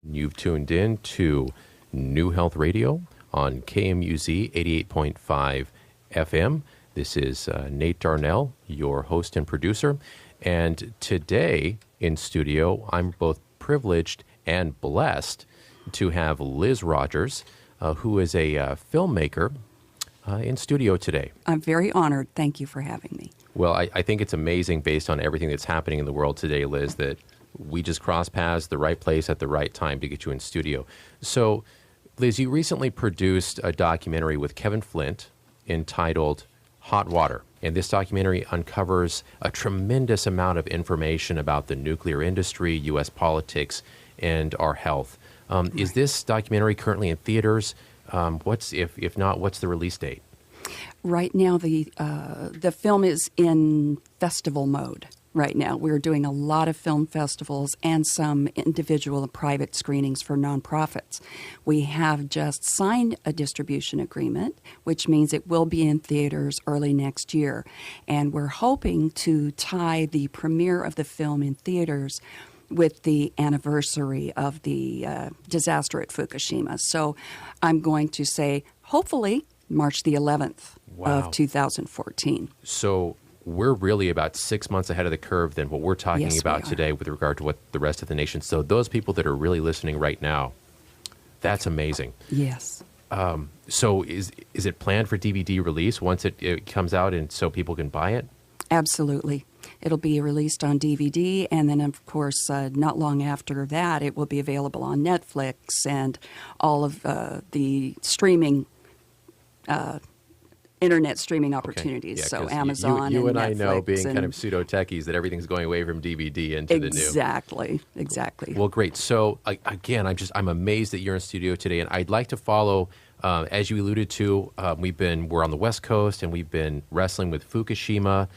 You've tuned in to New Health Radio on KMUZ 88.5 FM. This is Nate Darnell, your host and producer. And today in studio, I'm both privileged and blessed to have Liz Rogers, who is a filmmaker, in studio today. I'm very honored. Thank you for having me. Well, I think it's amazing based on everything that's happening in the world today, Liz, that we just crossed paths, the right place at the right time to get you in studio. So, Liz, you recently produced a documentary with Kevin Flint entitled Hot Water. And this documentary uncovers a tremendous amount of information about the nuclear industry, U.S. politics, and our health. Is this documentary currently in theaters? If not, what's the release date? Right now, the film is in festival mode. Right now, we're doing a lot of film festivals and some individual and private screenings for nonprofits. We have just signed a distribution agreement, which means it will be in theaters early next year. And we're hoping to tie the premiere of the film in theaters with the anniversary of the disaster at Fukushima. So I'm going to say, hopefully, March the 11th of 2014. So we're really about 6 months ahead of the curve than what we're talking about today with regard to what the rest of the nation. So those people that are really listening right now, that's amazing. Yes. So is it planned for DVD release once it comes out and so people can buy it? Absolutely. It'll be released on DVD, and then, of course, not long after that, it will be available on Netflix and all of the streaming internet streaming opportunities, so Amazon you and I Netflix know, being kind of pseudo-techies, that everything's going away from DVD into the new. Exactly. Well, great. So, again, I'm amazed that you're in studio today, and I'd like to follow, as you alluded to, we're on the West Coast, and we've been wrestling with Fukushima,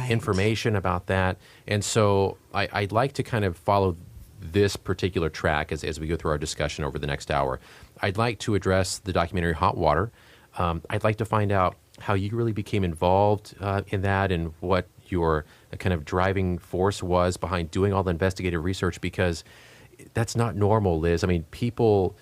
information about that, and so I'd like to kind of follow this particular track as we go through our discussion over the next hour. I'd like to address the documentary Hot Water. I'd like to find out how you really became involved in that and what your kind of driving force was behind doing all the investigative research, because that's not normal, Liz. I mean, people,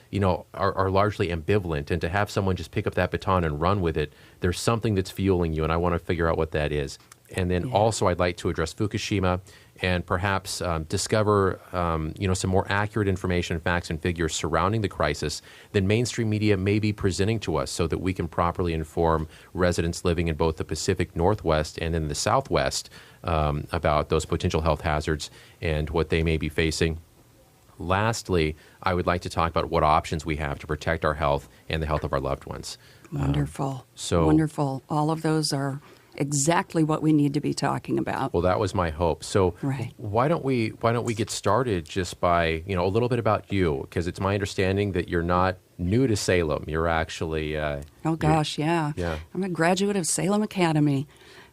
are largely ambivalent, and to have someone just pick up that baton and run with it, there's something that's fueling you, and I want to figure out what that is. And then also I'd like to address Fukushima and perhaps discover, some more accurate information, facts, and figures surrounding the crisis than mainstream media may be presenting to us, so that we can properly inform residents living in both the Pacific Northwest and in the Southwest about those potential health hazards and what they may be facing. Lastly, I would like to talk about what options we have to protect our health and the health of our loved ones. Wonderful. Wonderful. All of those are exactly what we need to be talking about. Well, that was my hope. So why don't we get started just by, a little bit about you, because it's my understanding that you're not new to Salem. You're actually yeah. I'm a graduate of Salem Academy.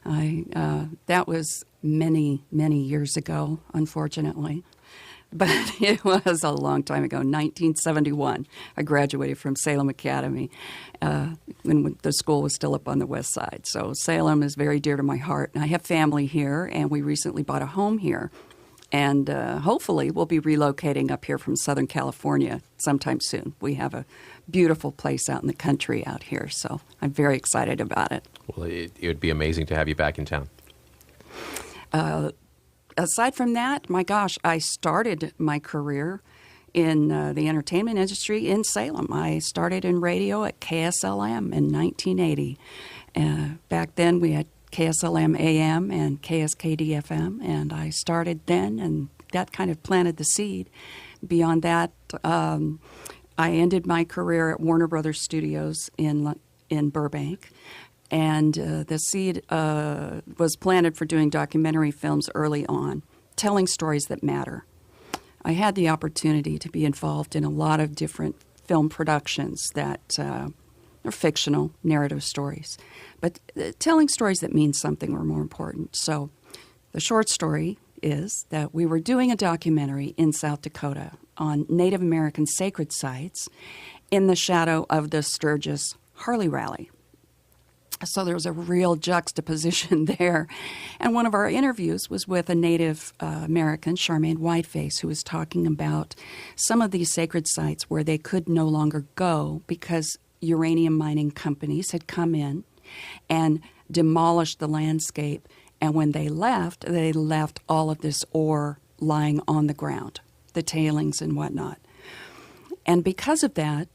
That was many, many years ago, unfortunately. But it was a long time ago, 1971. I graduated from Salem Academy when the school was still up on the west side. So Salem is very dear to my heart. And I have family here, and we recently bought a home here. And hopefully we'll be relocating up here from Southern California sometime soon. We have a beautiful place out in the country out here, so I'm very excited about it. Well, it would be amazing to have you back in town. Aside from that, my gosh, I started my career in the entertainment industry in Salem. I started in radio at KSLM in 1980. Back then, we had KSLM AM and KSKD FM, and I started then, and that kind of planted the seed. Beyond that, I ended my career at Warner Brothers Studios in Burbank. And the seed was planted for doing documentary films early on, telling stories that matter. I had the opportunity to be involved in a lot of different film productions that are fictional, narrative stories. But telling stories that mean something were more important. So the short story is that we were doing a documentary in South Dakota on Native American sacred sites in the shadow of the Sturgis Harley Rally. So there was a real juxtaposition there. And one of our interviews was with a Native American, Charmaine Whiteface, who was talking about some of these sacred sites where they could no longer go because uranium mining companies had come in and demolished the landscape. And when they left all of this ore lying on the ground, the tailings and whatnot. And because of that,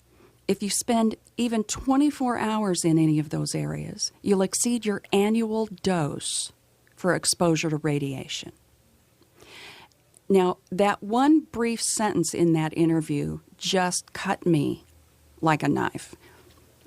if you spend even 24 hours in any of those areas, you'll exceed your annual dose for exposure to radiation. Now, that one brief sentence in that interview just cut me like a knife.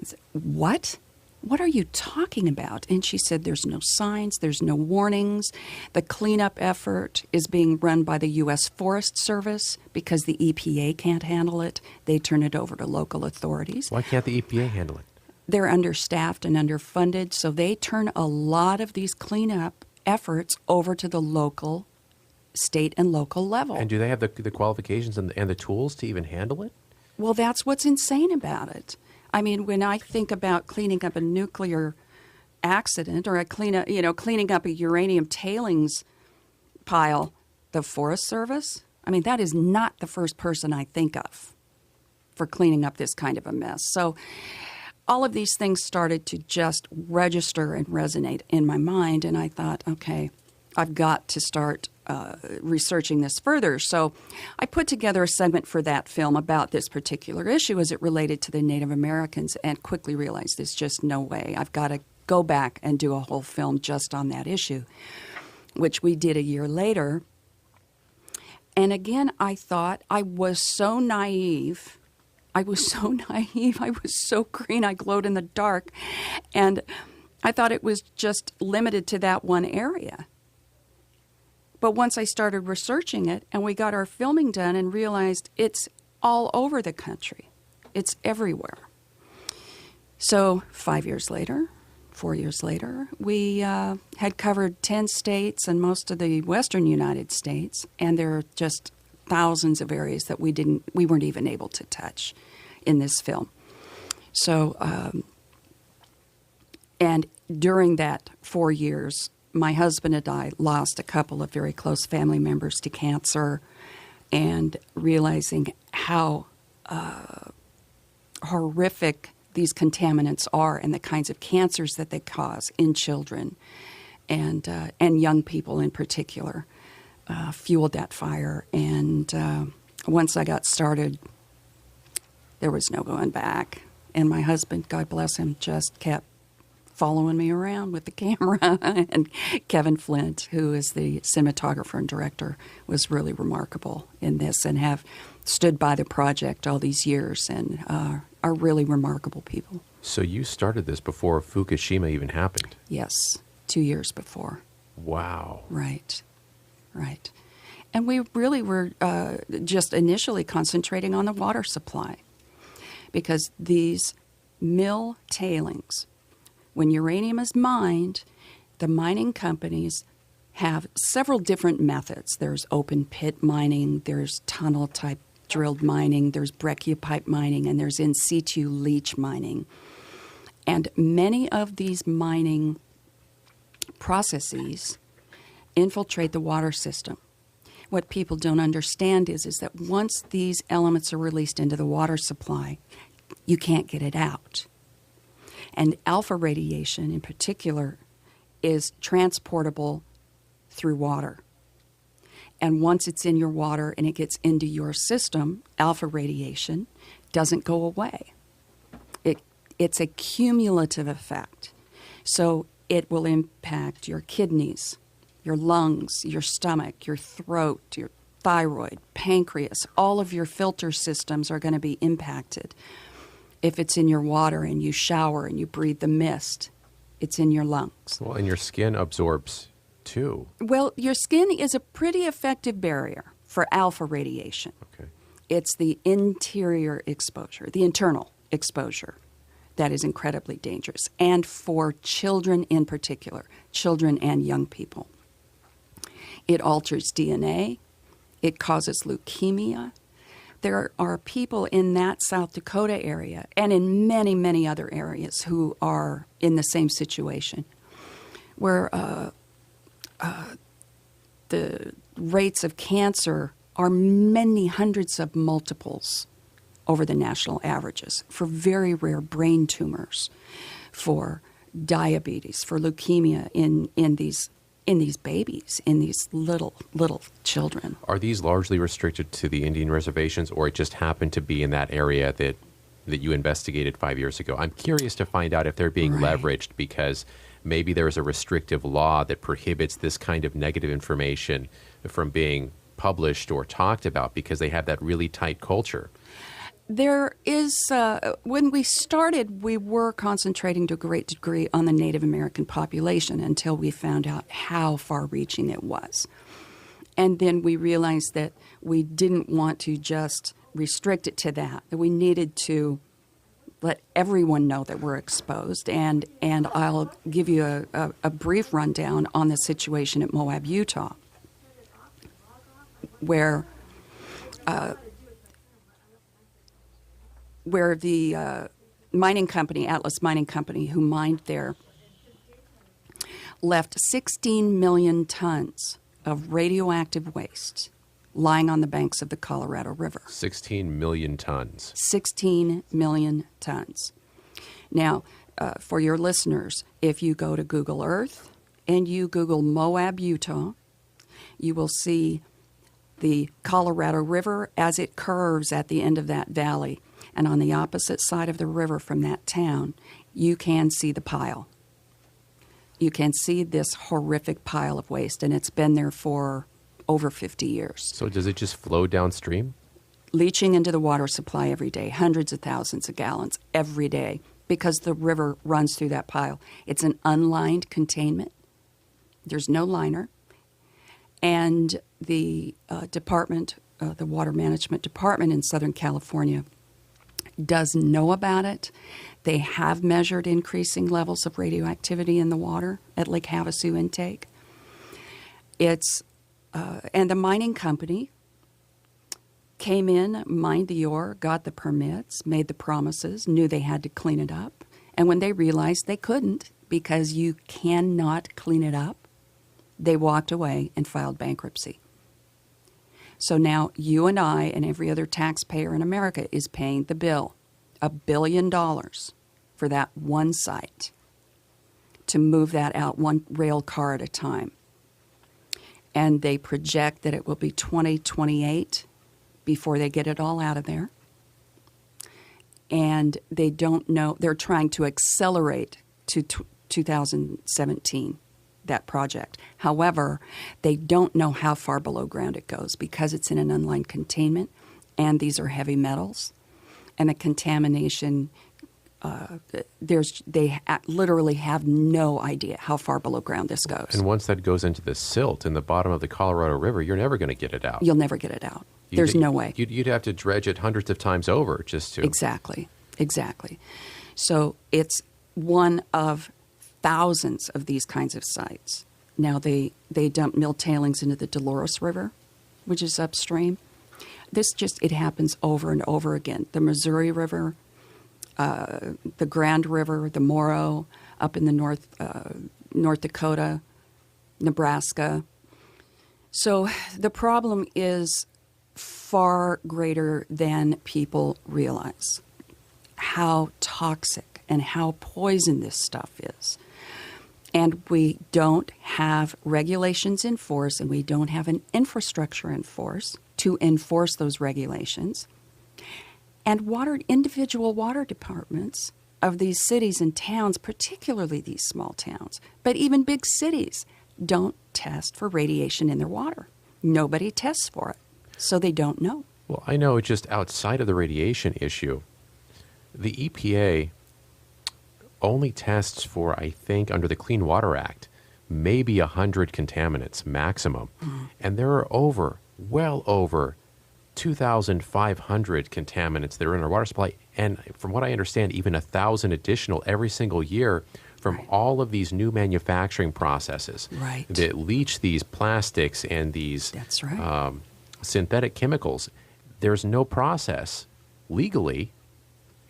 I said, what? What are you talking about? And she said, there's no signs, there's no warnings. The cleanup effort is being run by the U.S. Forest Service because the EPA can't handle it. They turn it over to local authorities. Why can't the EPA handle it? They're understaffed and underfunded, so they turn a lot of these cleanup efforts over to the local, state and local level. And do they have the qualifications and the tools to even handle it? Well, that's what's insane about it. I mean, when I think about cleaning up a nuclear accident or cleaning up a uranium tailings pile, the Forest Service, I mean, that is not the first person I think of for cleaning up this kind of a mess. So all of these things started to just register and resonate in my mind, and I thought, okay, I've got to start researching this further. So I put together a segment for that film about this particular issue as it related to the Native Americans and quickly realized there's just no way. I've got to go back and do a whole film just on that issue, which we did a year later. And again, I thought I was so naive. I was so green. I glowed in the dark. And I thought it was just limited to that one area. But once I started researching it and we got our filming done and realized it's all over the country, it's everywhere. So 4 years later, we had covered 10 states and most of the western United States, and there are just thousands of areas that we weren't even able to touch in this film. So, and during that 4 years, my husband and I lost a couple of very close family members to cancer, and realizing how horrific these contaminants are and the kinds of cancers that they cause in children and young people in particular, fueled that fire. And once I got started, there was no going back. And my husband, God bless him, just kept following me around with the camera. And Kevin Flint, who is the cinematographer and director, was really remarkable in this and have stood by the project all these years and are really remarkable people. So you started this before Fukushima even happened? Yes, 2 years before. Wow. Right. And we really were just initially concentrating on the water supply, because these mill tailings, when uranium is mined, the mining companies have several different methods. There's open pit mining, there's tunnel type drilled mining, there's brachiopipe mining, and there's in situ leach mining. And many of these mining processes infiltrate the water system. What people don't understand is that once these elements are released into the water supply, you can't get it out. And alpha radiation in particular is transportable through water. And once it's in your water and it gets into your system, alpha radiation doesn't go away. It's a cumulative effect. So it will impact your kidneys, your lungs, your stomach, your throat, your thyroid, pancreas. All of your filter systems are going to be impacted. If it's in your water and you shower and you breathe the mist, it's in your lungs. Well, and your skin absorbs too. Well, your skin is a pretty effective barrier for alpha radiation. Okay. It's the interior exposure, the internal exposure, that is incredibly dangerous. And for children in particular, children and young people. It alters DNA. It causes leukemia. there are people in that South Dakota area and in many, many other areas who are in the same situation, where the rates of cancer are many hundreds of multiples over the national averages for very rare brain tumors, for diabetes, for leukemia in these babies, in these little children. Are these largely restricted to the Indian reservations, or it just happened to be in that area that you investigated 5 years ago? I'm curious to find out if they're being leveraged because maybe there is a restrictive law that prohibits this kind of negative information from being published or talked about because they have that really tight culture. There is, when we started, we were concentrating to a great degree on the Native American population until we found out how far-reaching it was. And then we realized that we didn't want to just restrict it to that we needed to let everyone know that we're exposed. And I'll give you a brief rundown on the situation at Moab, Utah, where the mining company, Atlas Mining Company, who mined there, left 16 million tons of radioactive waste lying on the banks of the Colorado River. 16 million tons. 16 million tons. Now, for your listeners, if you go to Google Earth and you Google Moab, Utah, you will see the Colorado River as it curves at the end of that valley. And on the opposite side of the river from that town, you can see the pile. You can see this horrific pile of waste, and it's been there for over 50 years. So does it just flow downstream? Leaching into the water supply every day, hundreds of thousands of gallons every day, because the river runs through that pile. It's an unlined containment. There's no liner. And the department, the Water Management Department in Southern California, does know about it. They have measured increasing levels of radioactivity in the water at Lake Havasu intake. And the mining company came in, mined the ore, got the permits, made the promises, knew they had to clean it up. And when they realized they couldn't because you cannot clean it up, they walked away and filed bankruptcy. So now you and I and every other taxpayer in America is paying the bill, $1 billion for that one site to move that out one rail car at a time. And they project that it will be 2028 before they get it all out of there. And they don't know, they're trying to accelerate to 2017. That project. However, they don't know how far below ground it goes because it's in an unlined containment, and these are heavy metals, and the contamination. They literally have no idea how far below ground this goes. And once that goes into the silt in the bottom of the Colorado River, you're never going to get it out. You'll never get it out. There's no way. You'd have to dredge it hundreds of times over just to. Exactly. So it's one of thousands of these kinds of sites. Now they dump mill tailings into the Dolores River, which is upstream. It happens over and over again. The Missouri River, the Grand River, the Moro, up in the North Dakota, Nebraska. So the problem is far greater than people realize. How toxic and how poison this stuff is. And we don't have regulations in force, and we don't have an infrastructure in force to enforce those regulations. And individual water departments of these cities and towns, particularly these small towns, but even big cities, don't test for radiation in their water. Nobody tests for it, so they don't know. Well, I know just outside of the radiation issue, the EPA only tests for, I think, under the Clean Water Act, maybe 100 contaminants maximum. Mm-hmm. And there are well over 2,500 contaminants that are in our water supply. And from what I understand, even 1,000 additional every single year from all of these new manufacturing processes that leach these plastics and these synthetic chemicals. there's no process legally.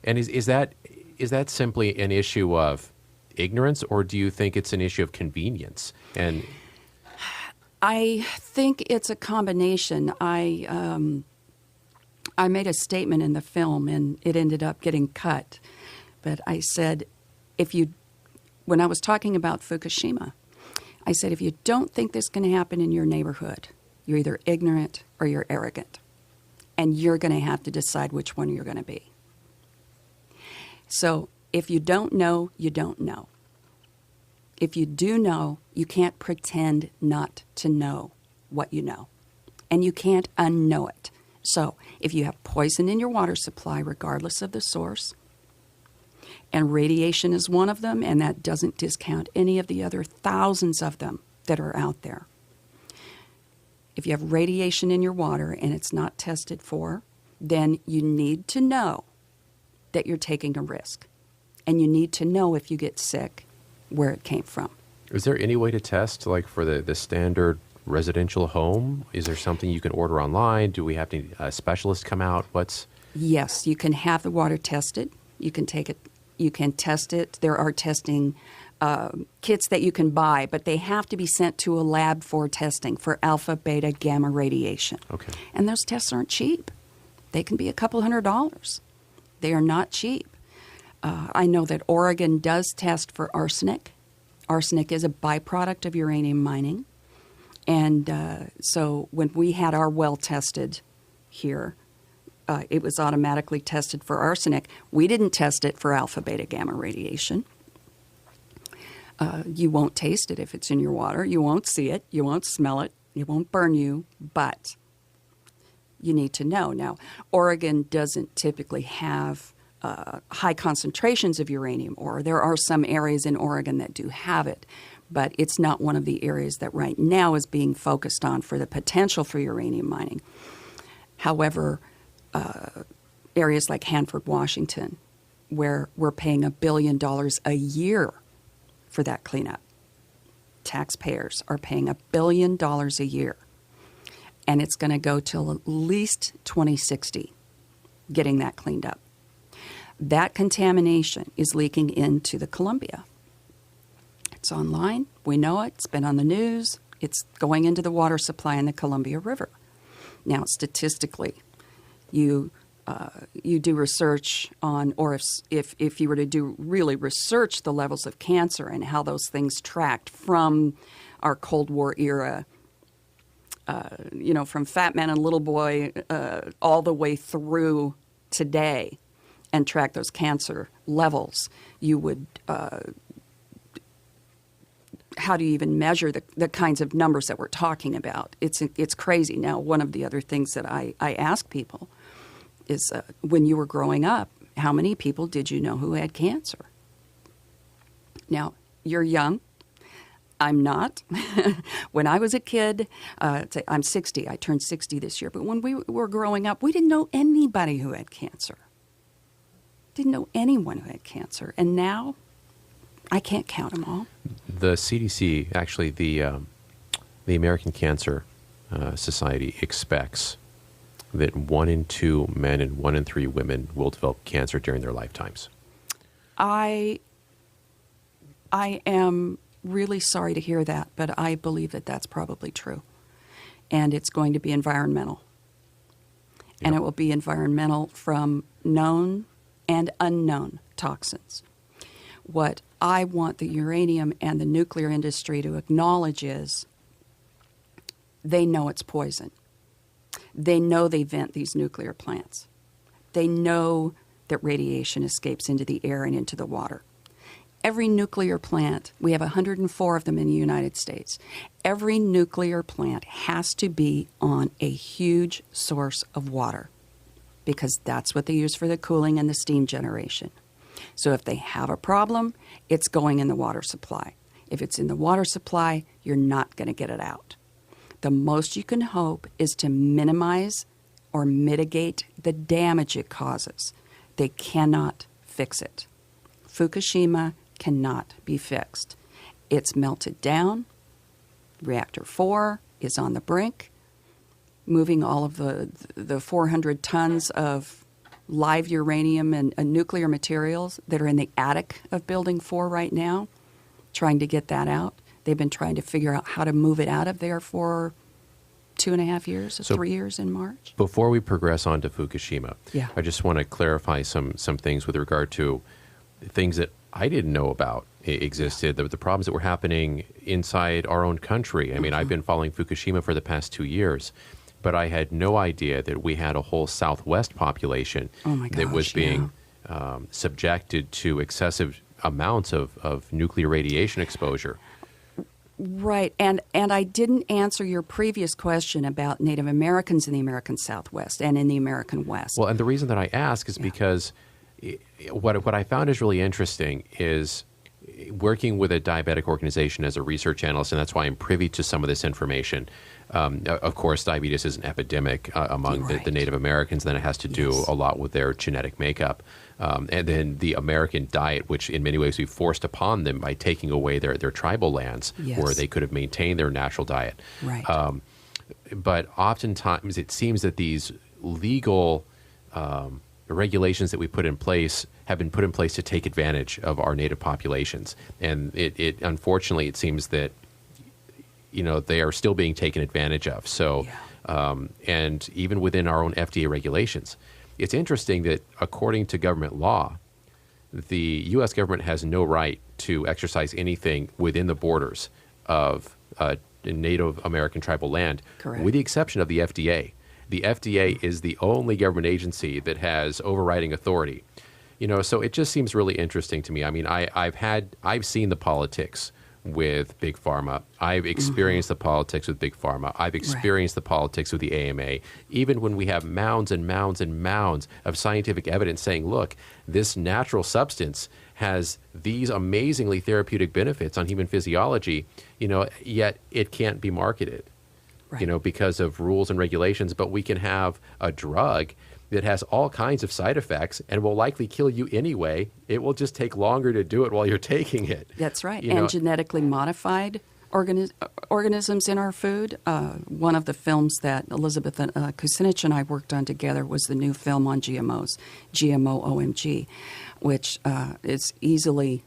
And is that simply an issue of ignorance, or do you think it's an issue of convenience? And I think it's a combination. I made a statement in the film, and it ended up getting cut. But I said, when I was talking about Fukushima, I said, if you don't think this is going to happen in your neighborhood, you're either ignorant or you're arrogant. And you're going to have to decide which one you're going to be. So if you don't know, you don't know. If you do know, you can't pretend not to know what you know. And you can't unknow it. So if you have poison in your water supply, regardless of the source, and radiation is one of them, and that doesn't discount any of the other thousands of them that are out there. If you have radiation in your water and it's not tested for, then you need to know that you're taking a risk. And you need to know if you get sick where it came from. is there any way to test, like for the standard residential home? Is there something you can order online? Do we have to specialists come out? Yes, you can have the water tested. You can take it. You can test it. There are testing kits that you can buy, but they have to be sent to a lab for testing for alpha, beta, gamma radiation. Okay. And those tests aren't cheap. They can be a couple $100. They are not cheap. I know that Oregon does test for arsenic. Arsenic is a byproduct of uranium mining. And so when we had our well tested here, it was automatically tested for arsenic. We didn't test it for alpha, beta, gamma radiation. You won't taste it if it's in your water. You won't see it. You won't smell it. It won't burn you. But you need to know. Now, Oregon doesn't typically have high concentrations of uranium ore. There are some areas in Oregon that do have it, but it's not one of the areas that right now is being focused on for the potential for uranium mining. However, areas like Hanford, Washington, where we're paying $1 billion a year for that cleanup. Taxpayers are paying $1 billion a year. And it's going to go till at least 2060 getting that cleaned up. That contamination is leaking into the Columbia. It's online. We know it. It's been on the news. It's going into the water supply in the Columbia River. Now, statistically, you do research on, or if you were to do really research the levels of cancer and how those things tracked from our Cold War era, from Fat Man and Little Boy all the way through today, and track those cancer levels, you would, how do you even measure the kinds of numbers that we're talking about? It's crazy. Now, one of the other things that I ask people is when you were growing up, how many people did you know who had cancer? Now, you're young. I'm not. When I was a kid, I'm 60. I turned 60 this year. But when we were growing up, we didn't know anybody who had cancer. Didn't know anyone who had cancer. And now, I can't count them all. The CDC, actually, the American Cancer Society expects that 1 in 2 men and 1 in 3 women will develop cancer during their lifetimes. I am really sorry to hear that, but I believe that that's probably true. And it's going to be environmental. Yep. And it will be environmental from known and unknown toxins. What I want the uranium and the nuclear industry to acknowledge is they know it's poison. They know they vent these nuclear plants. They know that radiation escapes into the air and into the water. Every nuclear plant, we have 104 of them in the United States. Every nuclear plant has to be on a huge source of water because that's what they use for the cooling and the steam generation. So if they have a problem, it's going in the water supply. If it's in the water supply, you're not going to get it out. The most you can hope is to minimize or mitigate the damage it causes. They cannot fix it. Fukushima cannot be fixed. It's melted down. Reactor 4 is on the brink. moving all of the 400 tons of live uranium and nuclear materials that are in the attic of Building 4 right now, trying to get that out. They've been trying to figure out how to move it out of there for 2.5 years, or 3 years in March. Before we progress on to Fukushima, Yeah. I just want to clarify some things with regard to things that I didn't know about existed, the problems that were happening inside our own country. I mean, I've been following Fukushima for the past 2 years, but I had no idea that we had a whole Southwest population that was being subjected to excessive amounts of nuclear radiation exposure. Right, and I didn't answer your previous question about Native Americans in the American Southwest and in the American West. Well, and the reason that I ask is because what I found is really interesting is working with a diabetic organization as a research analyst, and that's why I'm privy to some of this information. Of course, diabetes is an epidemic among the Native Americans, then it has to do a lot with their genetic makeup. And then the American diet, which in many ways we forced upon them by taking away their tribal lands where they could have maintained their natural diet. Right. But oftentimes it seems that these legal regulations that we put in place have been put in place to take advantage of our native populations. And it unfortunately, it seems that, they are still being taken advantage of. So, and even within our own FDA regulations, it's interesting that according to government law, the U.S. government has no right to exercise anything within the borders of Native American tribal land, with the exception of the FDA. The FDA is the only government agency that has overriding authority. So it just seems really interesting to me. I mean, I've seen the politics with Big Pharma. I've experienced the politics with Big Pharma. I've experienced the politics with the AMA. Even when we have mounds and mounds and mounds of scientific evidence saying, look, this natural substance has these amazingly therapeutic benefits on human physiology, yet it can't be marketed, because of rules and regulations. But we can have a drug that has all kinds of side effects and will likely kill you anyway. It will just take longer to do it while you're taking it. That's right. And genetically modified organisms in our food. One of the films that Elizabeth Kucinich and I worked on together was the new film on GMOs, GMO OMG, which is easily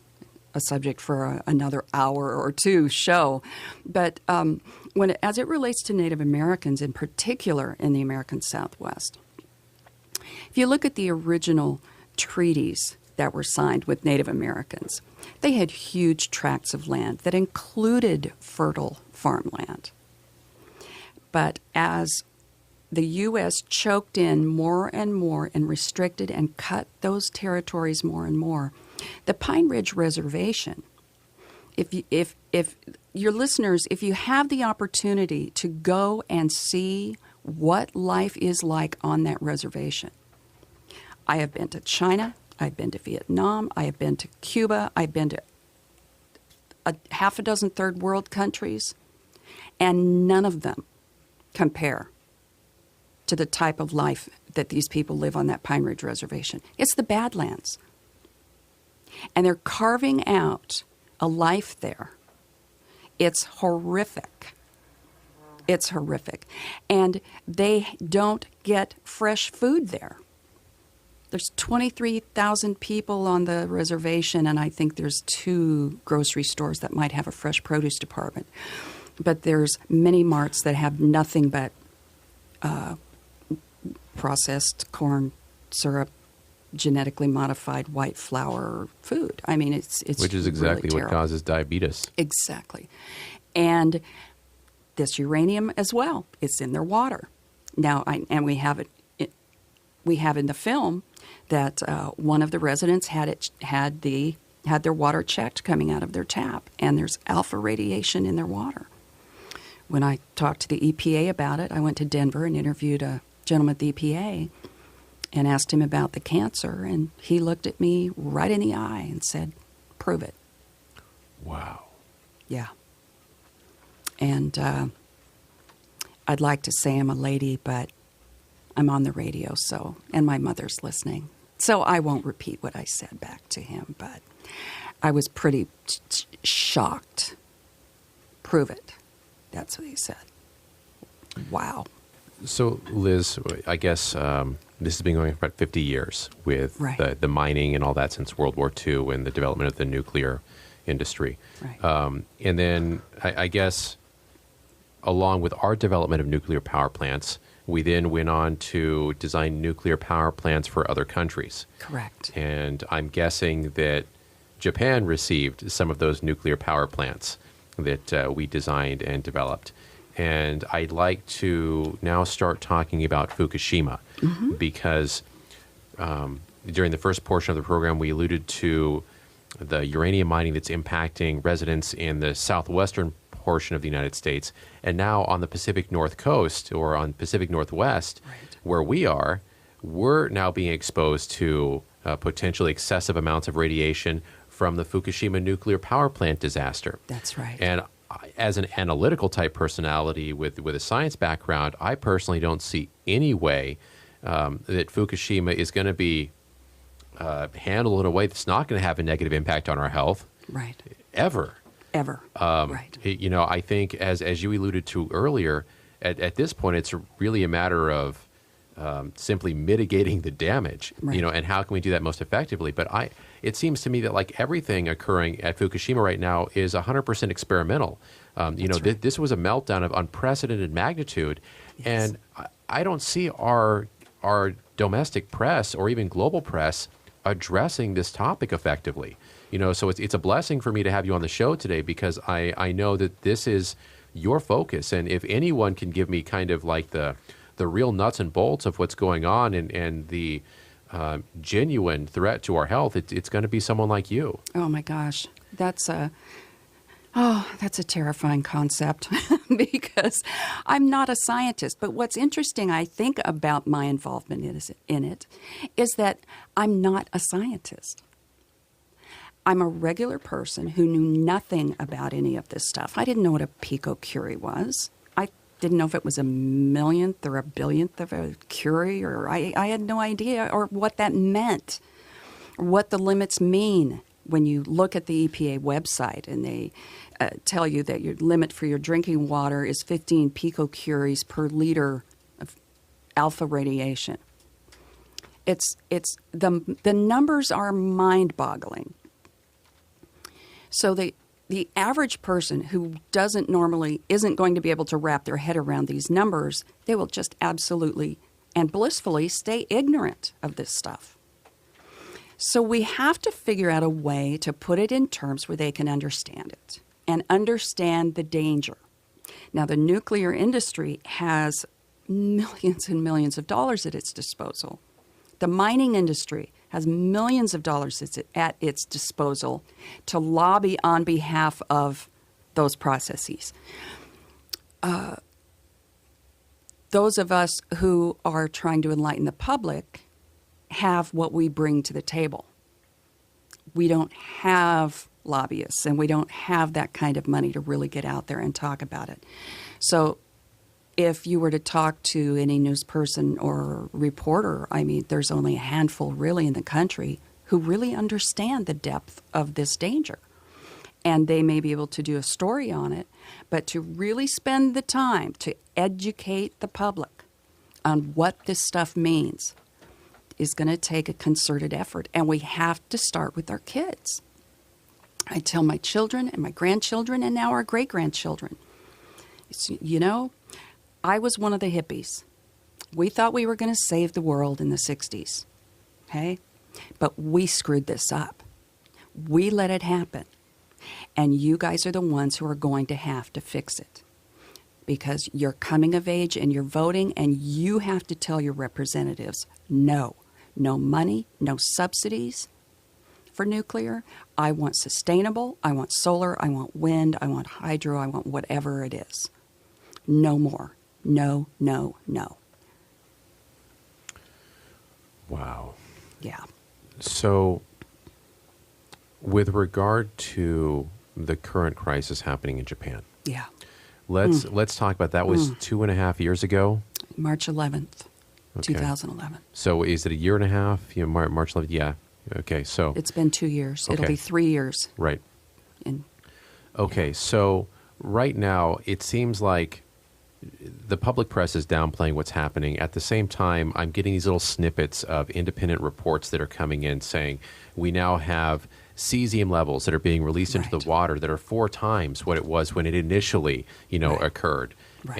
a subject for another hour or two show. But as it relates to Native Americans in particular in the American Southwest, if you look at the original treaties that were signed with Native Americans, they had huge tracts of land that included fertile farmland. But as the U.S. choked in more and more and restricted and cut those territories more and more, the Pine Ridge Reservation, if your listeners, if you have the opportunity to go and see what life is like on that reservation, I have been to China, I've been to Vietnam, I have been to Cuba, I've been to half a dozen third world countries, and none of them compare to the type of life that these people live on that Pine Ridge Reservation. It's the Badlands. And they're carving out a life there. It's horrific. It's horrific. And they don't get fresh food there. There's 23,000 people on the reservation, and I think there's 2 grocery stores that might have a fresh produce department. But there's many marts that have nothing but processed corn syrup, genetically modified white flour food. I mean, it's which is exactly really what causes diabetes. Exactly. And this uranium as well, it's in their water. Now, we have in the film that one of the residents had their water checked coming out of their tap, and there's alpha radiation in their water. When I talked to the EPA about it, I went to Denver and interviewed a gentleman at the EPA and asked him about the cancer, and he looked at me right in the eye and said, "Prove it." Wow. Yeah. And I'd like to say I'm a lady, but I'm on the radio, and my mother's listening. So I won't repeat what I said back to him, but I was pretty shocked. Prove it. That's what he said. Wow. So, Liz, I guess this has been going for about 50 years with Right. the mining and all that since World War II and the development of the nuclear industry. Right. And then I guess along with our development of nuclear power plants, we then went on to design nuclear power plants for other countries. Correct. And I'm guessing that Japan received some of those nuclear power plants that we designed and developed. And I'd like to now start talking about Fukushima because during the first portion of the program, we alluded to the uranium mining that's impacting residents in the southwestern portion of the United States. And now on the Pacific North Coast or on Pacific Northwest, Right. where we are, we're now being exposed to potentially excessive amounts of radiation from the Fukushima nuclear power plant disaster. That's right. And as an analytical type personality with a science background, I personally don't see any way that Fukushima is going to be handled in a way that's not going to have a negative impact on our health Right. ever. Ever. Right. You know, I think as you alluded to earlier, at this point, it's really a matter of simply mitigating the damage, Right. you know, and how can we do that most effectively? But it seems to me that like everything occurring at Fukushima right now is 100% experimental. You know, right. this was a meltdown of unprecedented magnitude, Yes. and I don't see our domestic press or even global press addressing this topic effectively. You know, so it's a blessing for me to have you on the show today because I know that this is your focus, and if anyone can give me kind of like the real nuts and bolts of what's going on and the genuine threat to our health, it's going to be someone like you. Oh my gosh, that's a terrifying concept because I'm not a scientist. But what's interesting, I think, about my involvement in it is that I'm not a scientist. I'm a regular person who knew nothing about any of this stuff. I didn't know what a picocurie was. I didn't know if it was a millionth or a billionth of a curie, or I had no idea or what that meant, or what the limits mean. When you look at the EPA website and they tell you that your limit for your drinking water is 15 picocuries per liter of alpha radiation. It's the numbers are mind-boggling. So the average person who isn't going to be able to wrap their head around these numbers, they will just absolutely and blissfully stay ignorant of this stuff. So we have to figure out a way to put it in terms where they can understand it and understand the danger. Now, the nuclear industry has millions and millions of dollars at its disposal. The mining industry has millions of dollars at its disposal to lobby on behalf of those processes. Those of us who are trying to enlighten the public have what we bring to the table. We don't have lobbyists, and we don't have that kind of money to really get out there and talk about it. So if you were to talk to any news person or reporter, I mean, there's only a handful really in the country who really understand the depth of this danger. And they may be able to do a story on it, but to really spend the time to educate the public on what this stuff means is going to take a concerted effort. And we have to start with our kids. I tell my children and my grandchildren and now our great-grandchildren, you know, I was one of the hippies. We thought we were going to save the world in the 60s, okay? But we screwed this up. We let it happen. And you guys are the ones who are going to have to fix it because you're coming of age and you're voting, and you have to tell your representatives, no money, no subsidies for nuclear. I want sustainable, I want solar, I want wind, I want hydro, I want whatever it is. No more. No, no, no. Wow. Yeah. So with regard to the current crisis happening in Japan, Yeah. let's talk about that. Was 2.5 years ago? March 11th, Okay. 2011. So is it a year and a half? You know, March 11th? Yeah. Okay. So It's been 2 years. It'll Okay. be 3 years. right. In, Okay. So right now it seems like the public press is downplaying what's happening. At the same time, I'm getting these little snippets of independent reports that are coming in saying we now have cesium levels that are being released into the water that are 4 times what it was when it initially, occurred. Right.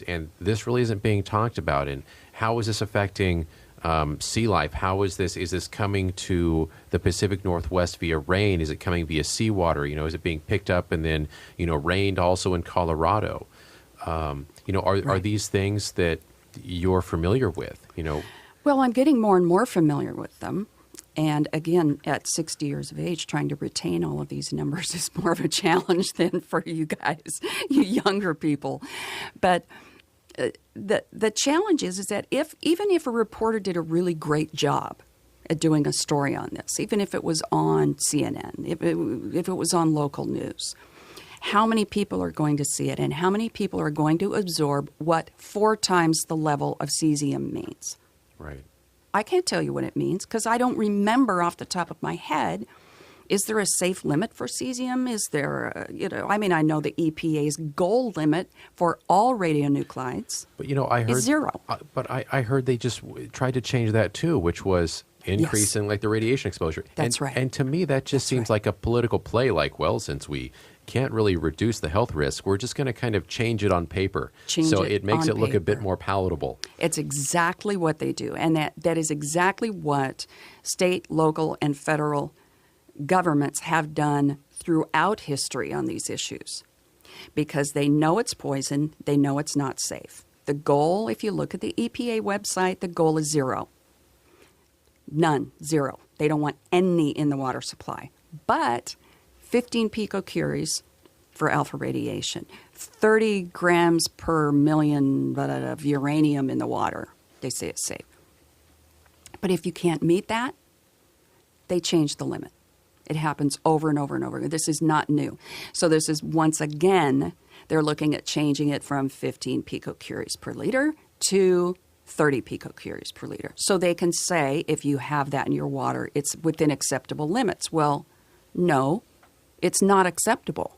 And this really isn't being talked about. And how is this affecting sea life? How is this coming to the Pacific Northwest via rain? Is it coming via seawater? Is it being picked up and then, rained also in Colorado? Are these things that you're familiar with? Well, I'm getting more and more familiar with them. And again, at 60 years of age, trying to retain all of these numbers is more of a challenge than for you guys, you younger people. But the challenge is that even if a reporter did a really great job at doing a story on this, even if it was on CNN, if it was on local news, how many people are going to see it and how many people are going to absorb what 4 times the level of cesium means? Right. I can't tell you what it means because I don't remember off the top of my head. Is there a safe limit for cesium? Is there, I know the EPA's goal limit for all radionuclides but, I heard, is 0. But I heard they just tried to change that too, which was increasing the radiation exposure. That's right. And to me, that just seems like a political play. Like, well, since we can't really reduce the health risk, we're just going to kind of change it on paper. So it makes it look a bit more palatable. It's exactly what they do. And that is exactly what state, local, and federal governments have done throughout history on these issues. Because they know it's poison, they know it's not safe. The goal, if you look at the EPA website, the goal is 0. None, 0. They don't want any in the water supply. But 15 picocuries for alpha radiation, 30 grams per million of uranium in the water. They say it's safe. But if you can't meet that, they change the limit. It happens over and over and over. This is not new. So this is, once again, they're looking at changing it from 15 picocuries per liter to 30 picocuries per liter. So they can say, if you have that in your water, it's within acceptable limits. Well, no, it's not acceptable.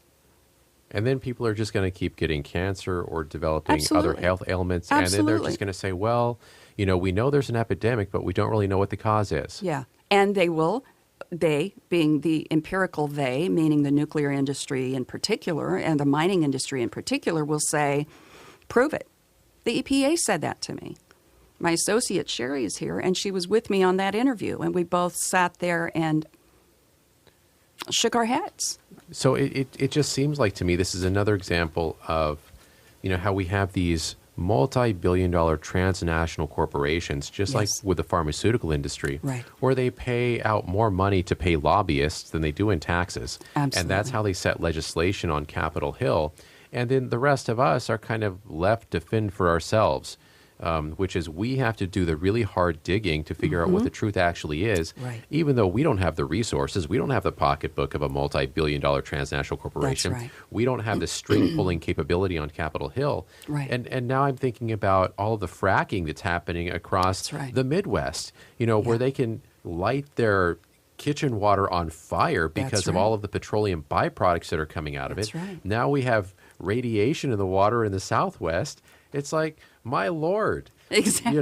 And then people are just going to keep getting cancer or developing other health ailments. Absolutely. And then they're just going to say, well, we know there's an epidemic, but we don't really know what the cause is. Yeah. And they, being the empirical they, meaning the nuclear industry in particular and the mining industry in particular, will say, prove it. The EPA said that to me. My associate Sherry is here, and she was with me on that interview, and we both sat there and shook our heads. So it just seems like to me this is another example of, how we have these multi-billion-dollar transnational corporations, just like with the pharmaceutical industry, right, where they pay out more money to pay lobbyists than they do in taxes. Absolutely. And that's how they set legislation on Capitol Hill. And then the rest of us are kind of left to fend for ourselves. Which is we have to do the really hard digging to figure out what the truth actually is, right, even though we don't have the resources. We don't have the pocketbook of a multi-billion-dollar transnational corporation. That's right. We don't have the string-pulling capability on Capitol Hill. Right. And now I'm thinking about all of the fracking that's happening across the Midwest, where they can light their kitchen water on fire because of all of the petroleum byproducts that are coming out of it. Right. Now we have radiation in the water in the Southwest. It's like, my Lord. Exactly.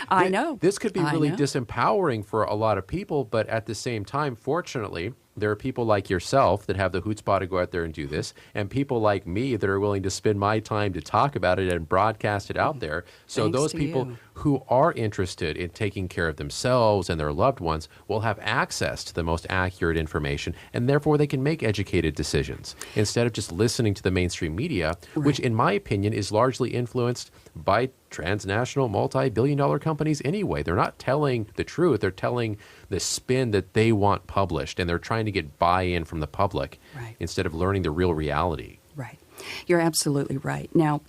I know. This could be really disempowering for a lot of people, but at the same time, fortunately, there are people like yourself that have the chutzpah to go out there and do this, and people like me that are willing to spend my time to talk about it and broadcast it out there. So Thanks those to people you. who are interested in taking care of themselves and their loved ones will have access to the most accurate information, and therefore they can make educated decisions instead of just listening to the mainstream media, which in my opinion is largely influenced by transnational multi-billion-dollar companies anyway. They're not telling the truth. They're telling the spin that they want published, and they're trying to get buy-in from the public instead of learning the real reality. Right. You're absolutely right. Now,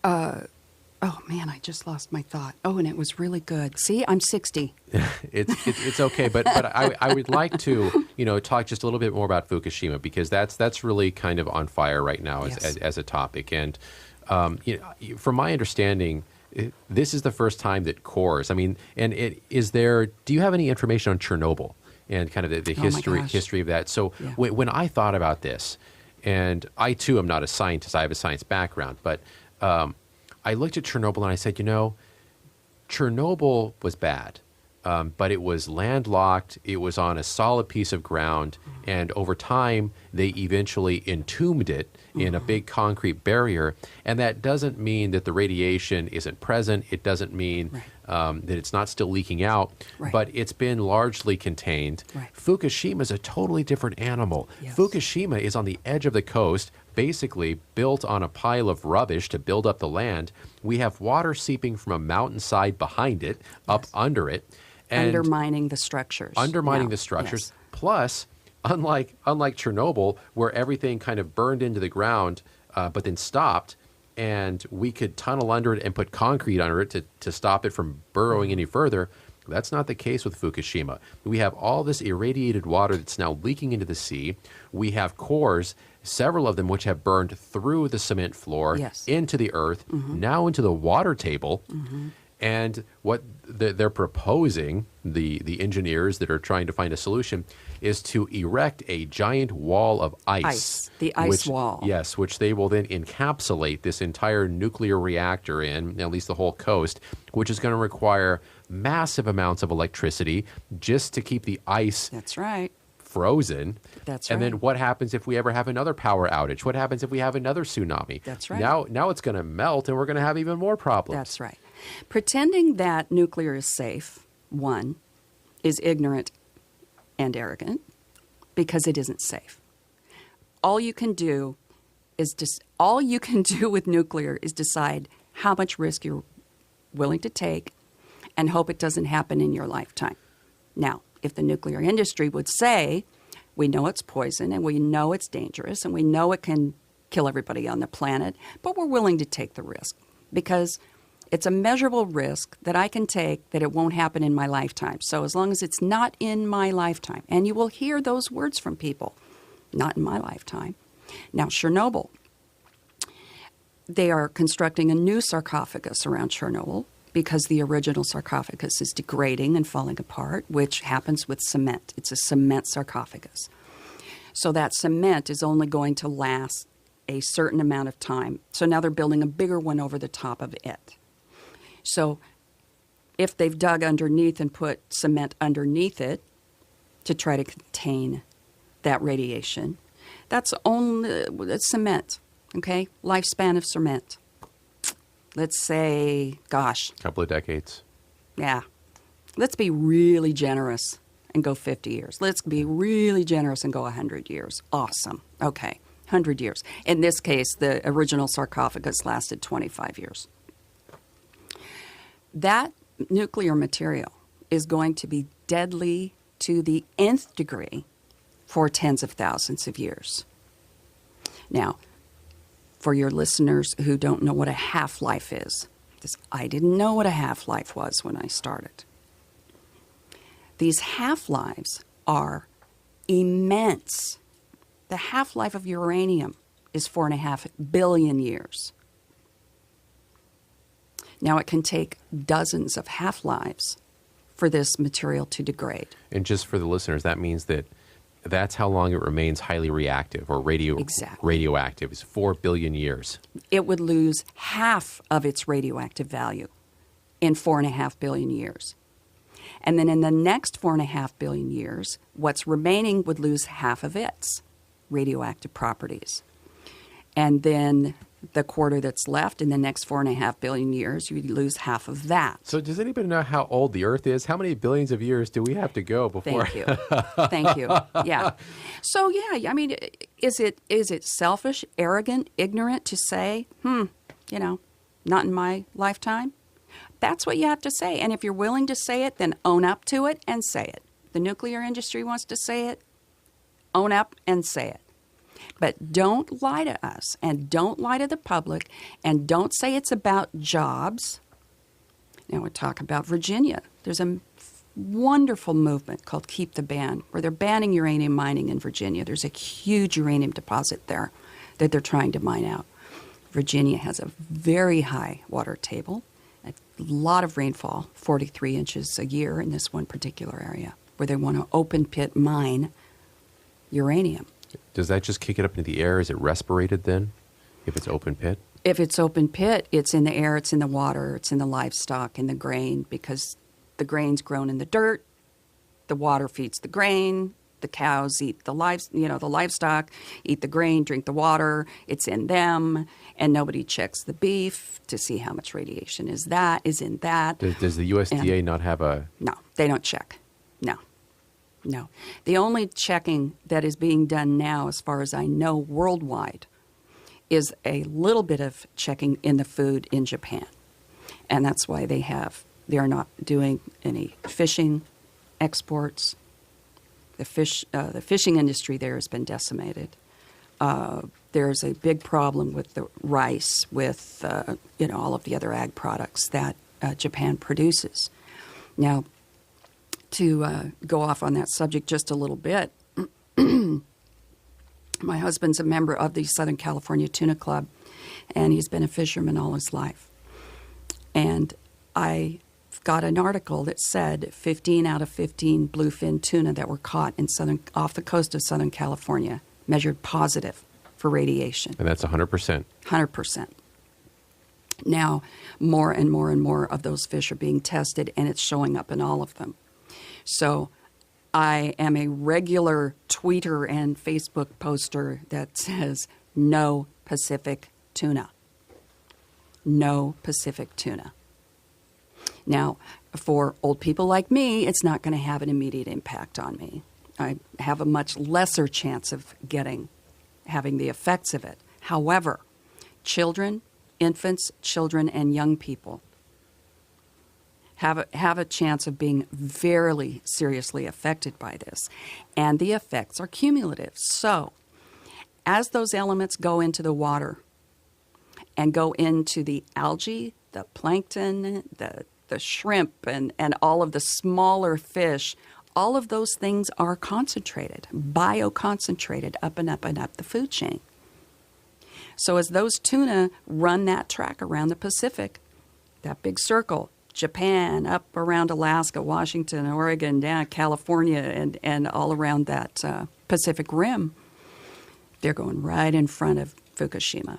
oh man, I just lost my thought. Oh, and it was really good. See, I'm 60. It's okay, but I would like to talk just a little bit more about Fukushima, because that's really kind of on fire right now as a topic. And from my understanding, this is the first time that cores. Do you have any information on Chernobyl and kind of the history of that? So when I thought about this, and I too am not a scientist, I have a science background, but I looked at Chernobyl and I said, Chernobyl was bad, but it was landlocked. It was on a solid piece of ground. And over time, they eventually entombed it in a big concrete barrier. And that doesn't mean that the radiation isn't present. It doesn't mean that it's not still leaking out, but it's been largely contained. Fukushima is a totally different animal. Yes. Fukushima is on the edge of the coast, basically built on a pile of rubbish to build up the land. We have water seeping from a mountainside behind it, up under it. And undermining the structures. Undermining the structures. Yes. Plus, unlike Chernobyl, where everything kind of burned into the ground, but then stopped, and we could tunnel under it and put concrete under it to stop it from burrowing any further, that's not the case with Fukushima. We have all this irradiated water that's now leaking into the sea. We have cores, several of them which have burned through the cement floor, into the earth, now into the water table. And what they're proposing, the engineers that are trying to find a solution, is to erect a giant wall of ice. The ice wall. Yes, which they will then encapsulate this entire nuclear reactor in, at least the whole coast, which is going to require massive amounts of electricity just to keep the ice frozen. That's and then what happens if we ever have another power outage? What happens if we have another tsunami? That's right. Now it's going to melt and we're going to have even more problems. That's right. Pretending that nuclear is safe, one, is ignorant and arrogant because it isn't safe. All you can do with nuclear is decide how much risk you're willing to take and hope it doesn't happen in your lifetime. Now, if the nuclear industry would say, we know it's poison and we know it's dangerous and we know it can kill everybody on the planet, but we're willing to take the risk because it's a measurable risk that I can take that it won't happen in my lifetime. So as long as it's not in my lifetime, and you will hear those words from people, not in my lifetime. Now, Chernobyl, they are constructing a new sarcophagus around Chernobyl because the original sarcophagus is degrading and falling apart, which happens with cement. It's a cement sarcophagus. So that cement is only going to last a certain amount of time. So now they're building a bigger one over the top of it. So if they've dug underneath and put cement underneath it to try to contain that radiation, that's cement, okay? Lifespan of cement. Let's say, gosh. A couple of decades. Yeah. Let's be really generous and go 50 years. Let's be really generous and go 100 years. Awesome. Okay. 100 years. In this case, the original sarcophagus lasted 25 years. That nuclear material is going to be deadly to the nth degree for tens of thousands of years. Now, for your listeners who don't know what a half-life is, because I didn't know what a half-life was when I started. These half-lives are immense. The half-life of uranium is 4.5 billion years. Now, it can take dozens of half-lives for this material to degrade. And just for the listeners, that means that's how long it remains highly reactive or radioactive. It's 4 billion years. It would lose half of its radioactive value in 4.5 billion years. And then in the next 4.5 billion years, what's remaining would lose half of its radioactive properties. And then the quarter that's left in the next 4.5 billion years, you lose half of that. So does anybody know how old the Earth is? How many billions of years do we have to go before? Thank you. Thank you. Yeah. So, yeah, I mean, is it selfish, arrogant, ignorant to say, not in my lifetime? That's what you have to say. And if you're willing to say it, then own up to it and say it. The nuclear industry wants to say it, own up and say it. But don't lie to us and don't lie to the public and don't say it's about jobs. Now we're talking about Virginia. There's a wonderful movement called Keep the Ban, where they're banning uranium mining in Virginia. There's a huge uranium deposit there that they're trying to mine out. Virginia has a very high water table, a lot of rainfall, 43 inches a year in this one particular area, where they want to open pit mine uranium. Does that just kick it up into the air? Is it respirated then, if it's open pit? If it's open pit, it's in the air, it's in the water, it's in the livestock, in the grain, because the grain's grown in the dirt, the water feeds the grain, the cows eat the the livestock, eat the grain, drink the water, it's in them, and nobody checks the beef to see how much radiation is in that. Does the USDA not have a... No, they don't check. No. The only checking that is being done now, as far as I know, worldwide, is a little bit of checking in the food in Japan. And that's why they're not doing any fishing exports. The fishing industry there has been decimated. There's a big problem with the rice, with all of the other ag products that Japan produces. Now, to go off on that subject just a little bit, my husband's a member of the Southern California Tuna Club, and he's been a fisherman all his life. And I got an article that said 15 out of 15 bluefin tuna that were caught off the coast of Southern California measured positive for radiation. And that's 100%. 100%. Now, more and more and more of those fish are being tested, and it's showing up in all of them. So I am a regular tweeter and Facebook poster that says, no Pacific tuna. No Pacific tuna. Now, for old people like me, it's not going to have an immediate impact on me. I have a much lesser chance of having the effects of it. However, infants, children, and young people have a chance of being very seriously affected by this. And the effects are cumulative. So, as those elements go into the water and go into the algae, the plankton, the shrimp, and all of the smaller fish, all of those things are concentrated, bioconcentrated up and up and up the food chain. So as those tuna run that track around the Pacific, that big circle, Japan, up around Alaska, Washington, Oregon, down California, and all around that Pacific Rim, they're going right in front of Fukushima.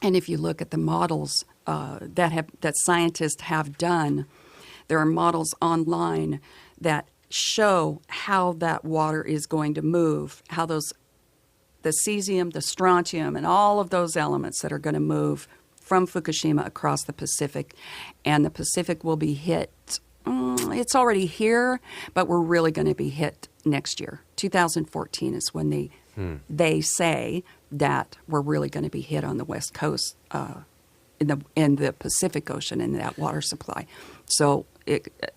And if you look at the models that scientists have done, there are models online that show how that water is going to move, how the cesium, the strontium, and all of those elements that are going to move from Fukushima across the Pacific. And the Pacific will be hit, it's already here, but we're really going to be hit next year. 2014 is when they say that we're really going to be hit on the West Coast in the Pacific Ocean in that water supply. So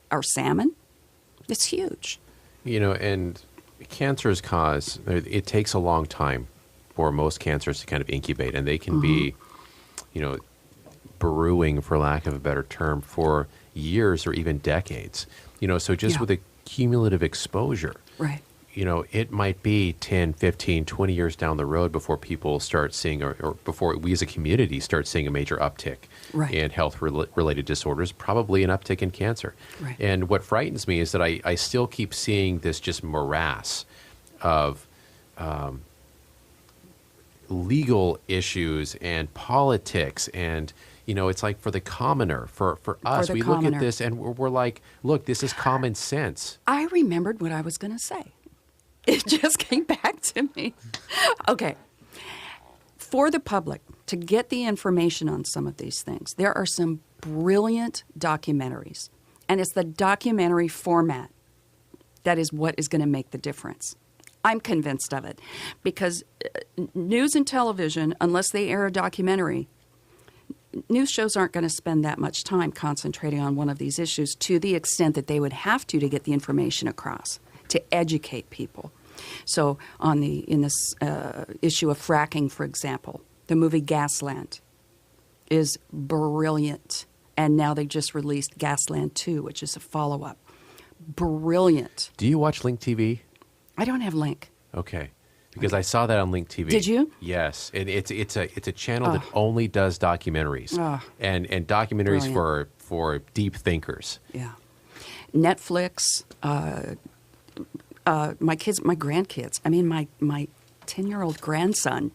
our salmon, it's huge. And cancers it takes a long time for most cancers to kind of incubate, and they can be, brewing, for lack of a better term, for years or even decades. So just with a cumulative exposure, right? It might be 10, 15, 20 years down the road before people start seeing, or before we as a community start seeing a major uptick in health-related disorders, probably an uptick in cancer. Right. And what frightens me is that I still keep seeing this just morass of legal issues and politics, and it's like for the commoner, for us, we look at this and we're like, look, this is common sense. I remembered what I was going to say. It just came back to me. Okay. For the public to get the information on some of these things, there are some brilliant documentaries, and it's the documentary format that is what is going to make the difference. I'm convinced of it, because news and television, unless they air a documentary, news shows aren't going to spend that much time concentrating on one of these issues to the extent that they would have to get the information across, to educate people. So in this issue of fracking, for example, the movie Gasland is brilliant. And now they just released Gasland 2, which is a follow-up. Brilliant. Do you watch Link TV? I don't have Link. Okay. Because I saw that on Link TV. Did you? Yes. And it's a channel that only does documentaries. And documentaries for deep thinkers. Yeah. Netflix, my grandkids. I mean, my 10-year-old grandson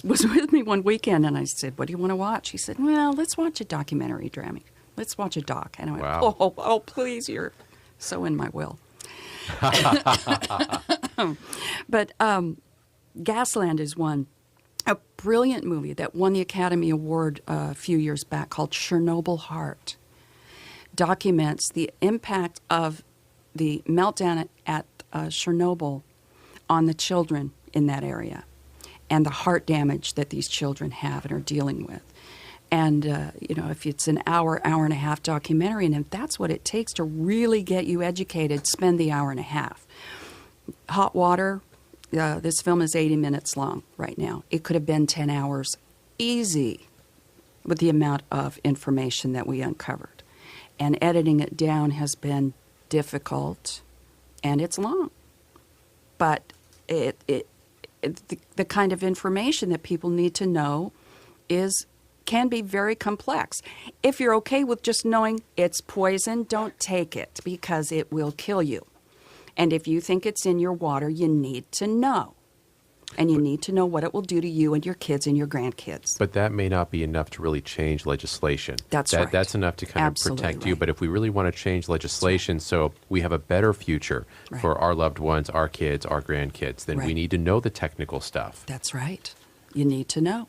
was with me one weekend, and I said, "What do you want to watch?" He said, "Well, let's watch a documentary, Drammy. Let's watch a doc." And I went, Wow. oh, please, you're so in my will." But Gasland is one, a brilliant movie that won the Academy Award a few years back called Chernobyl Heart. Documents the impact of the meltdown at Chernobyl on the children in that area and the heart damage that these children have and are dealing with. And, if it's an hour and a half documentary, and if that's what it takes to really get you educated, spend the hour and a half. Hot Water, this film is 80 minutes long right now. It could have been 10 hours easy with the amount of information that we uncovered. And editing it down has been difficult, and it's long. But the kind of information that people need to know can be very complex. If you're okay with just knowing it's poison, don't take it because it will kill you. And if you think it's in your water, you need to know. And you need to know what it will do to you and your kids and your grandkids. But that may not be enough to really change legislation. That's right. That's enough to kind Absolutely of protect you. right. But if we really want to change legislation so we have a better future Right. for our loved ones, our kids, our grandkids, then we Right. need to know the technical stuff. That's right. You need to know.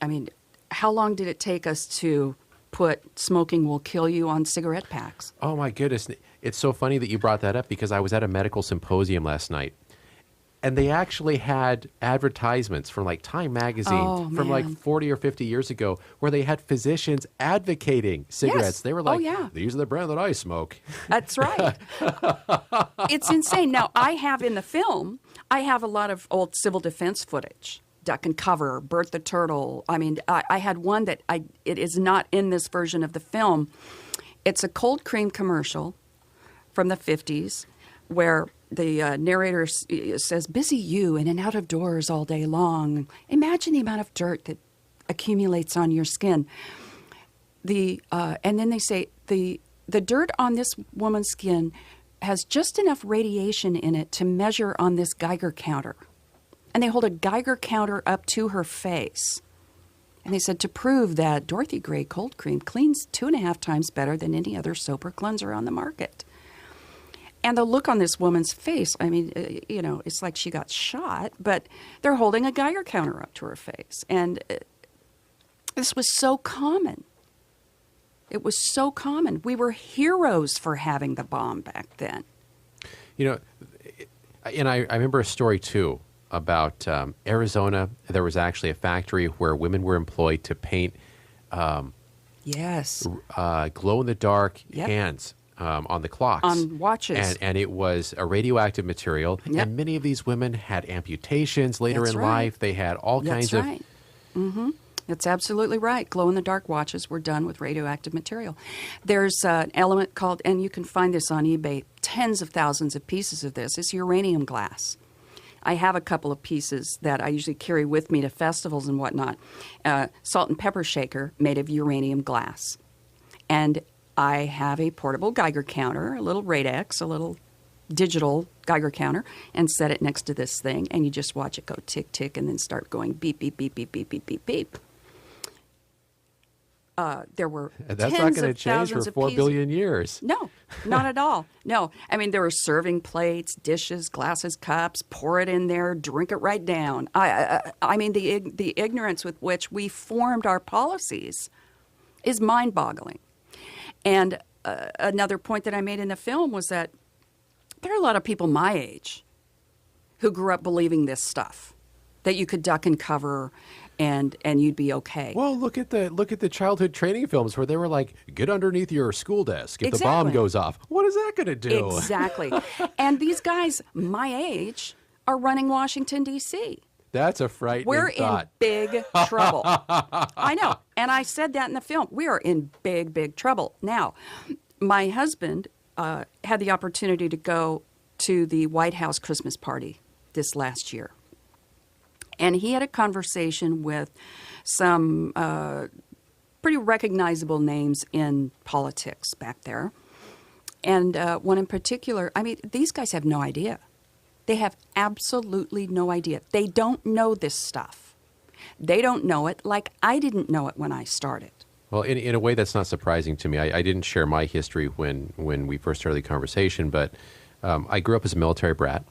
I mean, how long did it take us to put smoking will kill you on cigarette packs? Oh, my goodness. It's so funny that you brought that up because I was at a medical symposium last night. And they actually had advertisements from like Time Magazine from like man. 40 or 50 years ago where they had physicians advocating cigarettes. Yes. They were Oh, like, yeah. these are the brand that I smoke. That's right. It's insane. Now, I have in the film, I have a lot of old civil defense footage. Duck and Cover, Bert the Turtle. I mean, I had one that it is not in this version of the film. It's a cold cream commercial from the 50s where the narrator says, "Busy you in and out of doors all day long. Imagine the amount of dirt that accumulates on your skin." And then they say, the dirt on this woman's skin has just enough radiation in it to measure on this Geiger counter. And they hold a Geiger counter up to her face. And they said to prove that Dorothy Gray cold cream cleans 2.5 times better than any other soap or cleanser on the market. And the look on this woman's face, I mean, it's like she got shot, but they're holding a Geiger counter up to her face. And this was so common. It was so common. We were heroes for having the bomb back then. And I remember a story, too, about Arizona. There was actually a factory where women were employed to paint Yes. glow-in-the-dark Yep. hands on the clocks. On watches. And it was a radioactive material. Yep. And many of these women had amputations later That's in right. life. They had all kinds That's right. Mm-hmm. That's absolutely right. Glow-in-the-dark watches were done with radioactive material. There's an element called, and you can find this on eBay, tens of thousands of pieces of this. It's uranium glass. I have a couple of pieces that I usually carry with me to festivals and whatnot. Salt and pepper shaker made of uranium glass. And I have a portable Geiger counter, a little Radex, a little digital Geiger counter, and set it next to this thing, and you just watch it go tick, tick, and then start going beep, beep, beep, beep, beep, beep, beep, beep. There were That's tens not going to of change thousands for of 4 pieces. billion years. No, not at all. No. I mean, there were serving plates, dishes, glasses, cups, pour it in there, drink it right down. I mean, the ignorance with which we formed our policies is mind-boggling. And another point that I made in the film was that there are a lot of people my age who grew up believing this stuff, that you could duck and cover and you'd be okay. Well, look at the childhood training films where they were like, get underneath your school desk if the bomb Exactly. goes off. What is that going to do? Exactly. And these guys my age are running Washington, D.C. That's a frightening We're thought. in big trouble. I know. And I said that in the film. We are in big, big trouble. Now, my husband had the opportunity to go to the White House Christmas party this last year. And he had a conversation with some pretty recognizable names in politics back there. And one in particular, I mean, these guys have no idea. They have absolutely no idea. They don't know this stuff. They don't know it like I didn't know it when I started. Well, in a way, that's not surprising to me. I didn't share my history when we first started the conversation, but I grew up as a military brat.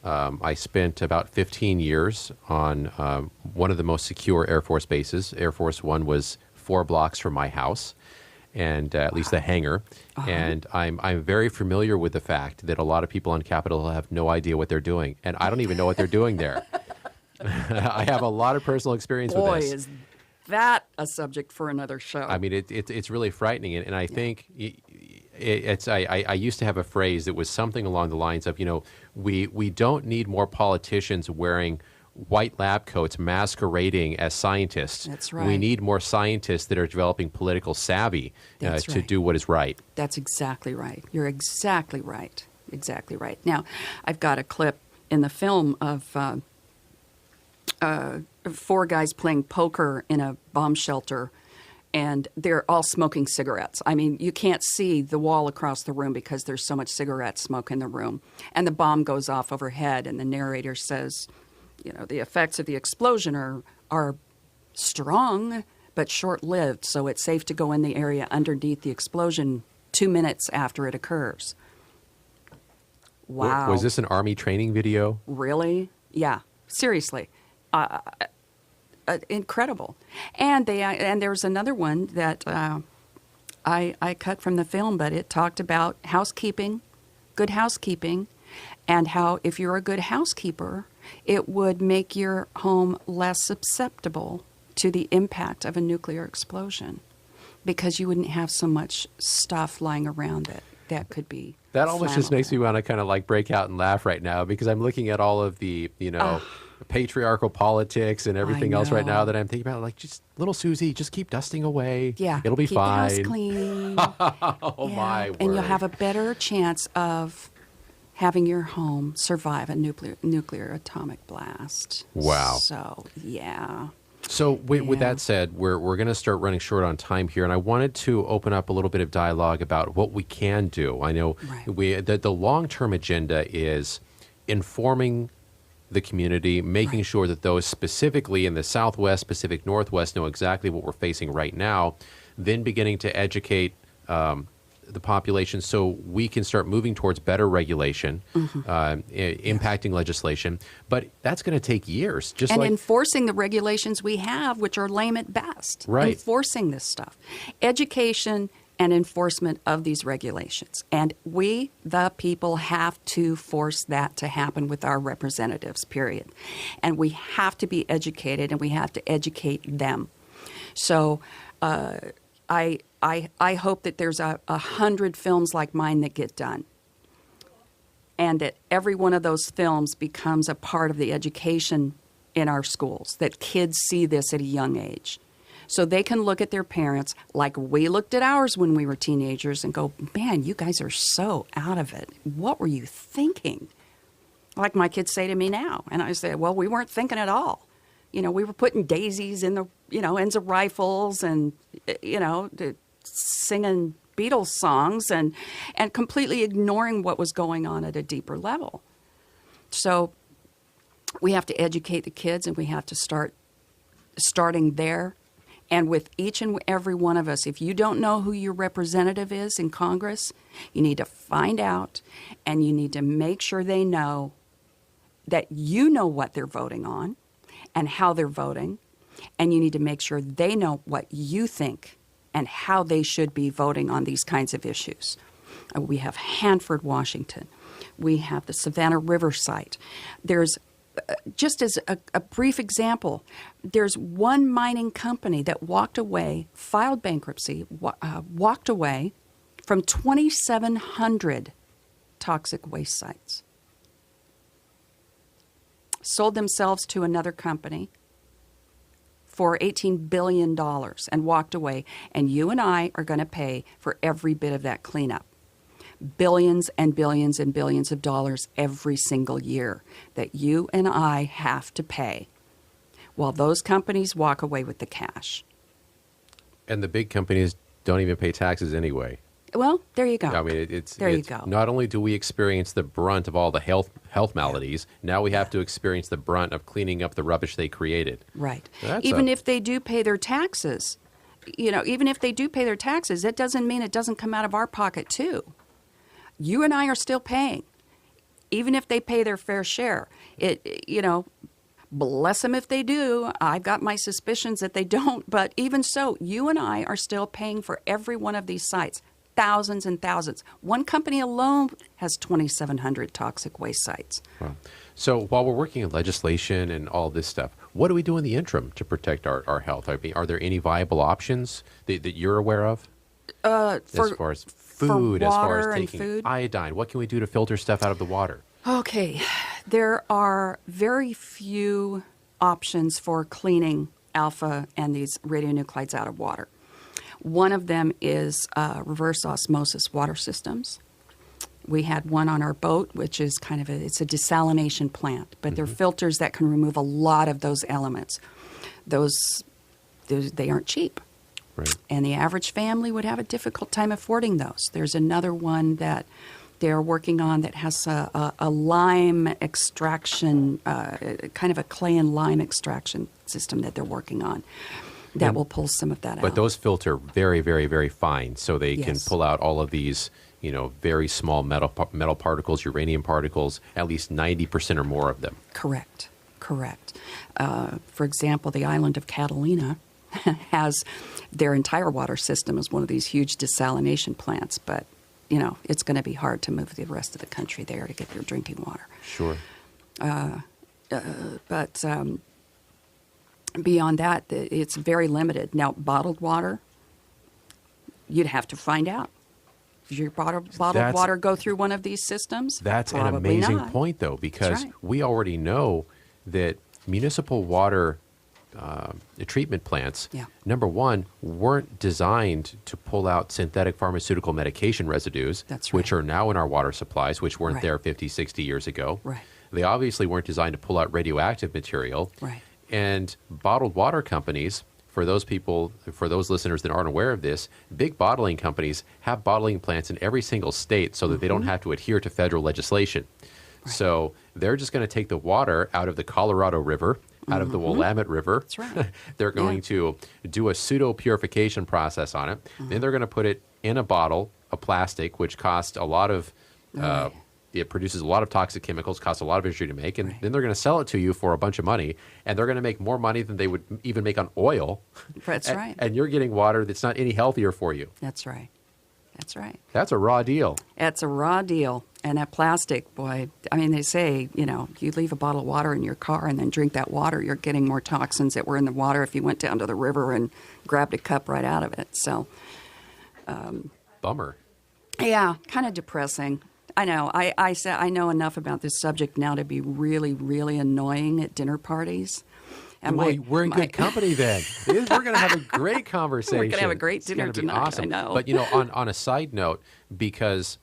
I spent about 15 years on one of the most secure Air Force bases. Air Force One was 4 blocks from my house, and at least the hangar. And I'm very familiar with the fact that a lot of people on Capitol Hill have no idea what they're doing, and I don't even know what they're doing there. I have a lot of personal experience with this. Boy, is that a subject for another show. I mean, it's really frightening, and I think I used to have a phrase that was something along the lines of, we don't need more politicians wearing white lab coats masquerading as scientists. That's right. We need more scientists that are developing political savvy to right. do what is right. That's exactly right. You're exactly right. Exactly right. Now, I've got a clip in the film of 4 guys playing poker in a bomb shelter, and they're all smoking cigarettes. I mean, you can't see the wall across the room because there's so much cigarette smoke in the room. And the bomb goes off overhead, and the narrator says, the effects of the explosion are strong but short-lived, so it's safe to go in the area underneath the explosion 2 minutes after it occurs. Wow. Was this an Army training video? Really? Yeah. Seriously. Incredible. And there's another one that I cut from the film, but it talked about housekeeping, good housekeeping, and how if you're a good housekeeper, it would make your home less susceptible to the impact of a nuclear explosion because you wouldn't have so much stuff lying around that could be That almost just flammable. makes me want to kind of like break out and laugh right now because I'm looking at all of the, patriarchal politics and everything else right know. now that I'm thinking about. Like, just little Susie, just keep dusting away. Yeah, It'll be keep fine. the house clean. Oh, Yeah, my word. and you'll have a better chance of having your home survive a nuclear atomic blast. Wow. So, yeah. So with Yeah. that said, we're going to start running short on time here, and I wanted to open up a little bit of dialogue about what we can do. I know Right. the long-term agenda is informing the community, making Right. sure that those specifically in the Southwest, Pacific Northwest know exactly what we're facing right now, then beginning to educate the population so we can start moving towards better regulation, impacting legislation. But that's going to take years. Just And like enforcing the regulations we have, which are lame at best. Right. Enforcing this stuff. Education and enforcement of these regulations. And we, the people, have to force that to happen with our representatives, period. And we have to be educated, and we have to educate them. So I hope that there's 100 films like mine that get done, and that every one of those films becomes a part of the education in our schools, that kids see this at a young age. So they can look at their parents like we looked at ours when we were teenagers and go, man, you guys are so out of it. What were you thinking? Like my kids say to me now. And I say, well, we weren't thinking at all. We were putting daisies in the, ends of rifles and, singing Beatles songs and completely ignoring what was going on at a deeper level. So we have to educate the kids, and we have to starting there. And with each and every one of us, if you don't know who your representative is in Congress, you need to find out, and you need to make sure they know that you know what they're voting on and how they're voting, and you need to make sure they know what you think and how they should be voting on these kinds of issues. We have Hanford, Washington. We have the Savannah River site. There's just as a brief example, there's one mining company that walked away, filed bankruptcy, walked away from 2,700 toxic waste sites. Sold themselves to another company for $18 billion and walked away. And you and I are going to pay for every bit of that cleanup. Billions and billions and billions of dollars every single year that you and I have to pay while those companies walk away with the cash. And the big companies don't even pay taxes anyway. Well, there you go. I mean, There you it's go. not only do we experience the brunt of all the health maladies, now we have to experience the brunt of cleaning up the rubbish they created. Right. That's Even a- if they do pay their taxes, even if they do pay their taxes, that doesn't mean it doesn't come out of our pocket too. You and I are still paying, even if they pay their fair share. Bless them if they do. I've got my suspicions that they don't, but even so, you and I are still paying for every one of these sites. Thousands and thousands. One company alone has 2,700 toxic waste sites. Wow. So while we're working on legislation and all this stuff, what do we do in the interim to protect our health? I mean, are there any viable options that you're aware of? As far as food, as far as and taking food? iodine, what can we do to filter stuff out of the water? Okay, there are very few options for cleaning alpha and these radionuclides out of water. One of them is reverse osmosis water systems. We had one on our boat, which is it's a desalination plant, but they're filters that can remove a lot of those elements. Those they aren't cheap. Right. And the average family would have a difficult time affording those. There's another one that they're working on that has a lime extraction, kind of a clay and lime extraction system that they're working on that will pull some of that out. But those filter very, very, very fine, so they can Yes. pull out all of these, very small metal particles, uranium particles, at least 90% or more of them. Correct. For example, the island of Catalina has their entire water system as one of these huge desalination plants, but it's going to be hard to move the rest of the country there to get their drinking water. Sure. But beyond that, it's very limited. Now, bottled water, you'd have to find out. Does your bottled That's- water go through one of these systems? That's an Probably amazing not. point, though, because right. we already know that municipal water treatment plants, Yeah. number one, weren't designed to pull out synthetic pharmaceutical medication residues, That's which right. are now in our water supplies, which weren't Right. there 50, 60 years ago. Right. They obviously weren't designed to pull out radioactive material. Right. And bottled water companies, for those listeners that aren't aware of this, big bottling companies have bottling plants in every single state so that they don't have to adhere to federal legislation. Right. So they're just going to take the water out of the Colorado River, out of the Willamette River. That's right. They're going to do a pseudo purification process on it. Then they're going to put it in a bottle of plastic, which costs a lot of. Right. It produces a lot of toxic chemicals, costs a lot of energy to make, and Right. then they're going to sell it to you for a bunch of money, and they're going to make more money than they would even make on oil. That's And- right. And you're getting water that's not any healthier for you. That's right. That's right. That's a raw deal. It's a raw deal. And that plastic, boy, I mean, they say, you leave a bottle of water in your car and then drink that water, you're getting more toxins that were in the water if you went down to the river and grabbed a cup right out of it. So, Bummer. yeah, kind of depressing. I know. I know enough about this subject now to be really, really annoying at dinner parties. And Well, we're in good company then. We're going to have a great conversation. We're gonna have a great It's dinner gonna be tonight, I Awesome. know. But on a side note, because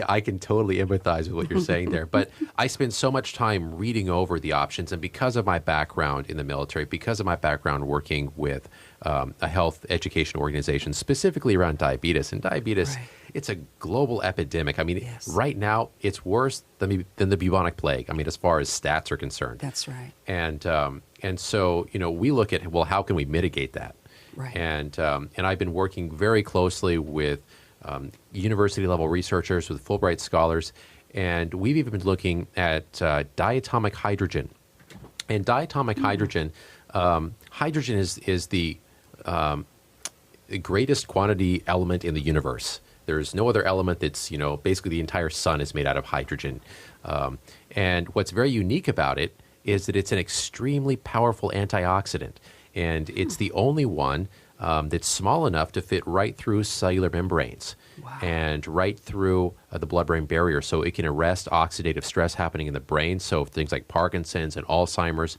I can totally empathize with what you're saying there. But I spend so much time reading over the options, and because of my background in the military, because of my background working with a health education organization, specifically around diabetes, and diabetes, Right. it's a global epidemic. I mean, Yes. right now it's worse than the bubonic plague. I mean, as far as stats are concerned. That's right. And so we look at, well, how can we mitigate that? Right. And I've been working very closely with university level researchers, with Fulbright scholars, and we've even been looking at diatomic hydrogen. And diatomic hydrogen, hydrogen is the greatest quantity element in the universe. There's no other element that's, basically the entire sun is made out of hydrogen. And what's very unique about it is that it's an extremely powerful antioxidant. And it's the only one that's small enough to fit right through cellular membranes and right through the blood-brain barrier. So it can arrest oxidative stress happening in the brain. So things like Parkinson's and Alzheimer's,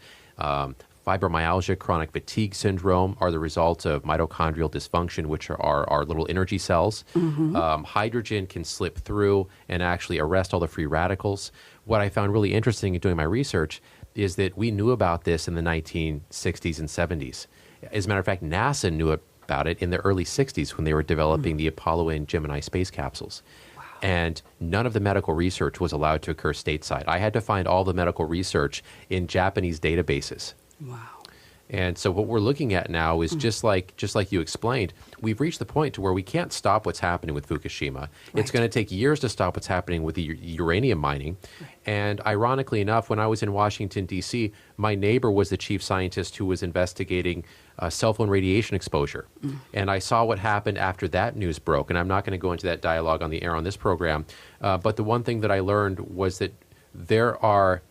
fibromyalgia, chronic fatigue syndrome are the result of mitochondrial dysfunction, which are our little energy cells. Hydrogen can slip through and actually arrest all the free radicals. What I found really interesting in doing my research is that we knew about this in the 1960s and 70s. As a matter of fact, NASA knew it about it in the early 60s when they were developing the Apollo and Gemini space capsules. Wow. And none of the medical research was allowed to occur stateside. I had to find all the medical research in Japanese databases. Wow. And so what we're looking at now is just like you explained, we've reached the point to where we can't stop what's happening with Fukushima. Right. It's going to take years to stop what's happening with the uranium mining. Right. And ironically enough, when I was in Washington, D.C., my neighbor was the chief scientist who was investigating cell phone radiation exposure. And I saw what happened after that news broke. And I'm not going to go into that dialogue on the air on this program. But the one thing that I learned was that there are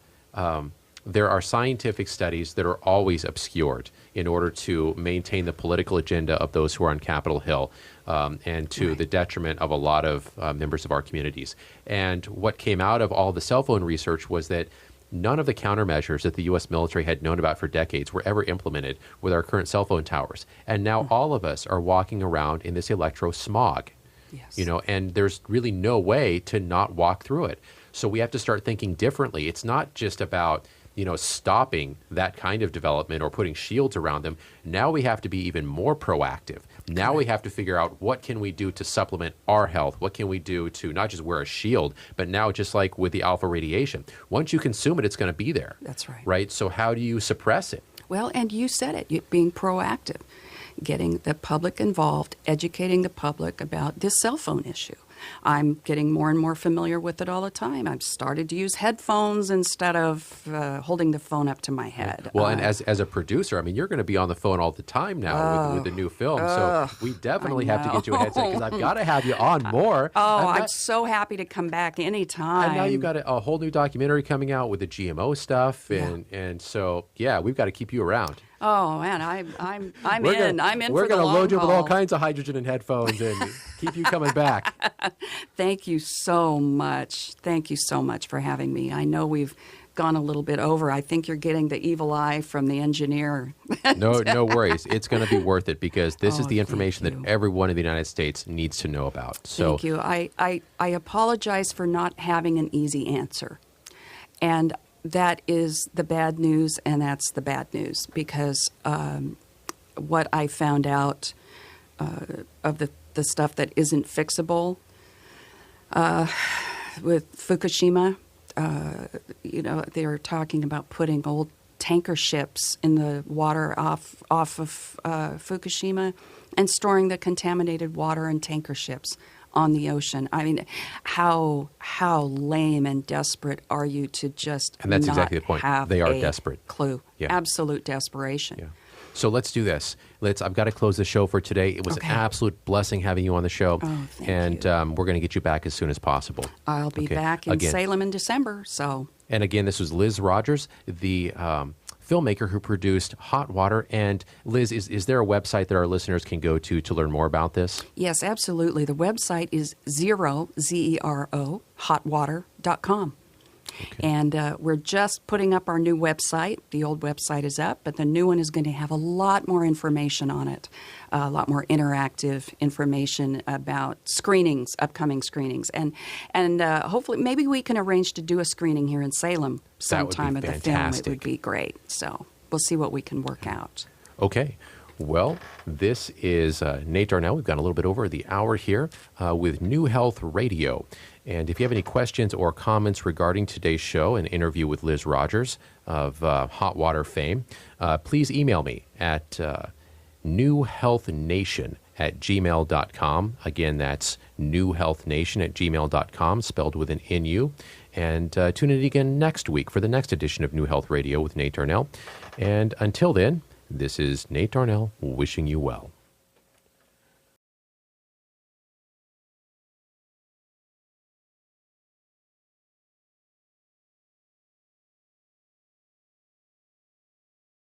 scientific studies that are always obscured in order to maintain the political agenda of those who are on Capitol Hill, and to the detriment of a lot of members of our communities. And what came out of all the cell phone research was that none of the countermeasures that the U.S. military had known about for decades were ever implemented with our current cell phone towers. And now all of us are walking around in this electro-smog. Yes. And there's really no way to not walk through it. So we have to start thinking differently. It's not just about stopping that kind of development or putting shields around them. Now we have to be even more proactive. Now we have to figure out what can we do to supplement our health? What can we do to not just wear a shield, but now just like with the alpha radiation, once you consume it, it's going to be there. That's right. Right? So how do you suppress it? Well, and you said it, being proactive, getting the public involved, educating the public about this cell phone issue. I'm getting more and more familiar with it all the time. I've started to use headphones instead of holding the phone up to my head. Well, and as a producer, I mean, you're going to be on the phone all the time now with the new film. So we definitely have to get you a headset because I've got to have you on more. I'm so happy to come back anytime. And now you've got a whole new documentary coming out with the GMO stuff. And so, we've got to keep you around. Oh man, I'm in for the long haul. We're going to load you with all kinds of hydrogen and headphones and keep you coming back. Thank you so much. Thank you so much for having me. I know we've gone a little bit over. I think you're getting the evil eye from the engineer. No worries. It's going to be worth it because this is the information that everyone in the United States needs to know about. So thank you. I apologize for not having an easy answer. And that is the bad news, and that's the bad news because what I found out of the stuff that isn't fixable with Fukushima, they're talking about putting old tanker ships in the water off of Fukushima and storing the contaminated water in tanker ships on the ocean. I mean, how lame and desperate are you to just and that's exactly the point. They are desperate. Clue. Yeah. Absolute desperation. Yeah. So let's do this. I've got to close the show for today. It was an absolute blessing having you on the show. Oh, thank you. And we're going to get you back as soon as possible. I'll be back in Salem in December. And again, this was Liz Rogers, the filmmaker who produced Hot Water. And Liz, is there a website that our listeners can go to learn more about this? Yes, absolutely. The website is Zero, Z-E-R-O, hotwater.com. Okay. And we're just putting up our new website. The old website is up, but the new one is going to have a lot more information on it, a lot more interactive information about screenings, upcoming screenings. And hopefully maybe we can arrange to do a screening here in Salem sometime of the film. It would be great. So we'll see what we can work out. Okay. Well, this is Nate Darnell. We've gone a little bit over the hour here with New Health Radio. And if you have any questions or comments regarding today's show, an interview with Liz Rogers of Hot Water fame, please email me at newhealthnation@gmail.com. Again, that's newhealthnation@gmail.com, spelled with an N-U. And tune in again next week for the next edition of New Health Radio with Nate Darnell. And until then, this is Nate Darnell wishing you well.